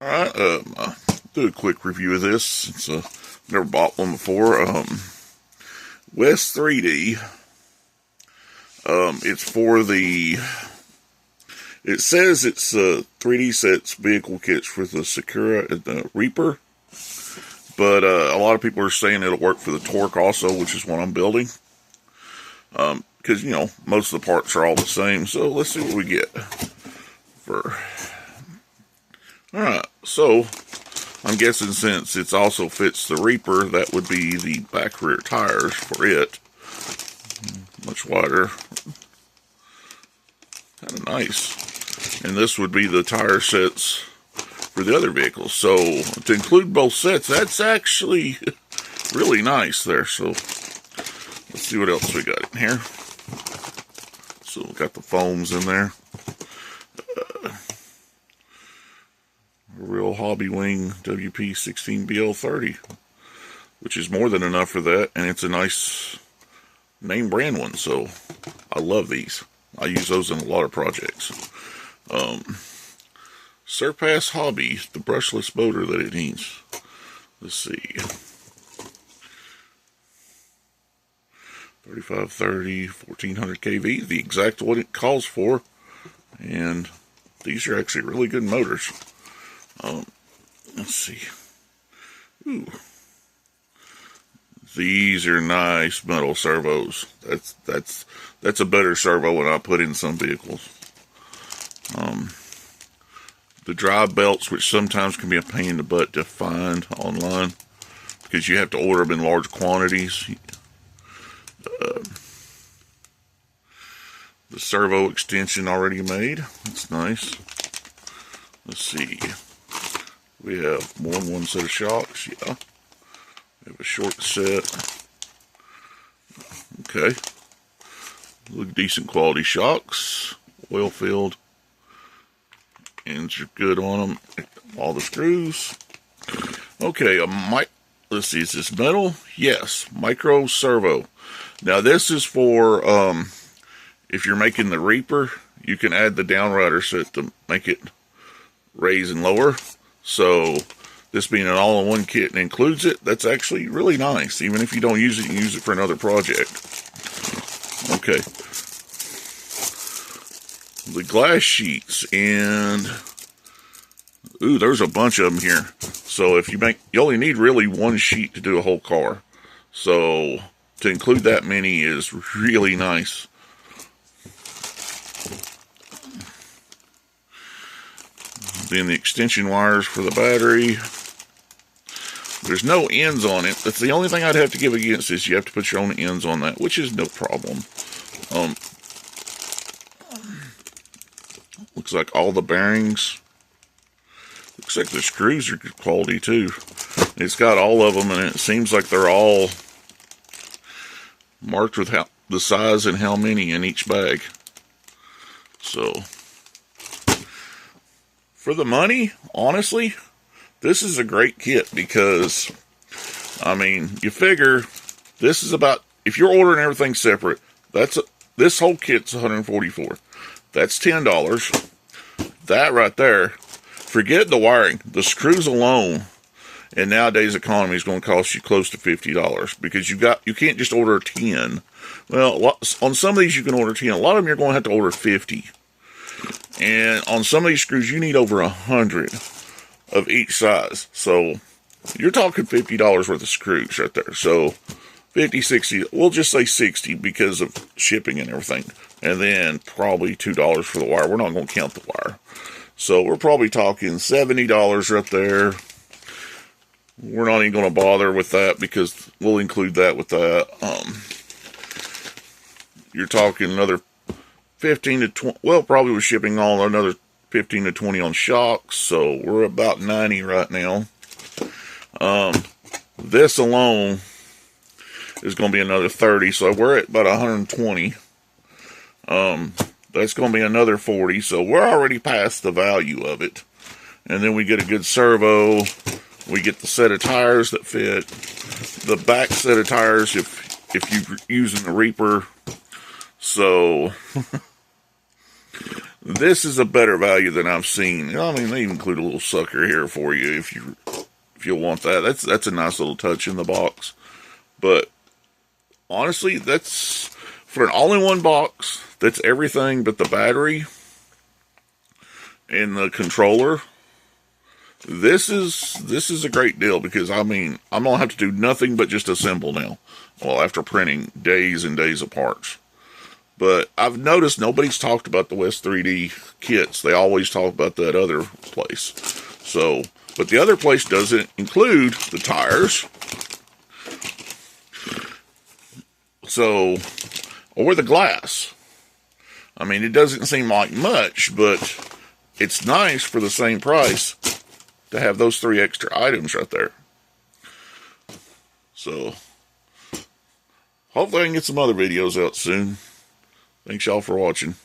Alright, I'll do a quick review of this since I've never bought one before. West3D. It's for the, it says it's 3D sets vehicle kits for the Sakura and the Reaper. But a lot of people are saying it'll work for the Torq also, which is what I'm building. Because, you know, most of the parts are all the same. So let's see what we get. Alright, so I'm guessing since it also fits the Reaper, that would be the back rear tires for it. Much wider. Kind of nice. And this would be the tire sets for the other vehicles. So to include both sets, that's actually really nice there. So let's see what else we got in here. So we got the foams in there. Real Hobby Wing WP16BL30, which is more than enough for that, and it's a nice name brand one, so I love these. I use those in a lot of projects. Surpass Hobby, the brushless motor that it needs. Let's see. 3530, 1400 kV, the exact what it calls for, and these are actually really good motors. Let's see. Ooh. These are nice metal servos. That's a better servo than I put in some vehicles. The drive belts, which sometimes can be a pain in the butt to find online because you have to order them in large quantities. The servo extension already made. That's nice. Let's see. We have more than one set of shocks, yeah. We have a short set. Okay. Look, decent quality shocks. Oil filled. Ends are good on them. All the screws. Okay, let's see, is this metal? Yes, micro servo. Now this is for, if you're making the Reaper, you can add the downrider set to make it raise and lower. So this being an all-in-one kit and includes it, that's actually really nice. Even if you don't use it, you can use it for another project. Okay. The glass sheets, and ooh, there's a bunch of them here. So if you only need really one sheet to do a whole car. So to include that many is really nice. Then the extension wires for the battery. There's no ends on it. That's the only thing I'd have to give against is you have to put your own ends on that, which is no problem. Looks like all the bearings. Looks like the screws are good quality too. It's got all of them, and it seems like they're all marked with the size and how many in each bag. So for the money, honestly, this is a great kit because, I mean, you figure this is about, if you're ordering everything separate, this whole kit's $144. That's $10. That right there, forget the wiring, the screws alone, in nowadays economy is going to cost you close to $50 because you can't just order 10. Well, on some of these you can order 10. A lot of them you're going to have to order 50. And on some of these screws, you need over 100 of each size. So you're talking $50 worth of screws right there. So 50, 60, we'll just say 60 because of shipping and everything. And then probably $2 for the wire. We're not going to count the wire. So we're probably talking $70 right there. We're not even going to bother with that because we'll include that with that. You're talking another 15 to 20, well, probably with shipping all, another 15 to 20 on shocks, so we're about 90 right now. This alone is going to be another 30, so we're at about 120. That's going to be another 40, so we're already past the value of it. And then we get a good servo, we get the set of tires that fit, the back set of tires if you're using the Reaper. So this is a better value than I've seen. I mean, they even include a little sucker here for you if you'll want that. That's a nice little touch in the box. But honestly, that's for an all-in-one box. That's everything but the battery and the controller. This is a great deal because I mean I'm gonna have to do nothing but just assemble now. Well, after printing days and days of parts. But I've noticed nobody's talked about the West3D kits. They always talk about that other place. So, but the other place doesn't include the tires. So, or the glass. I mean, it doesn't seem like much, but it's nice for the same price to have those 3 extra items right there. So, hopefully I can get some other videos out soon. Thanks y'all for watching.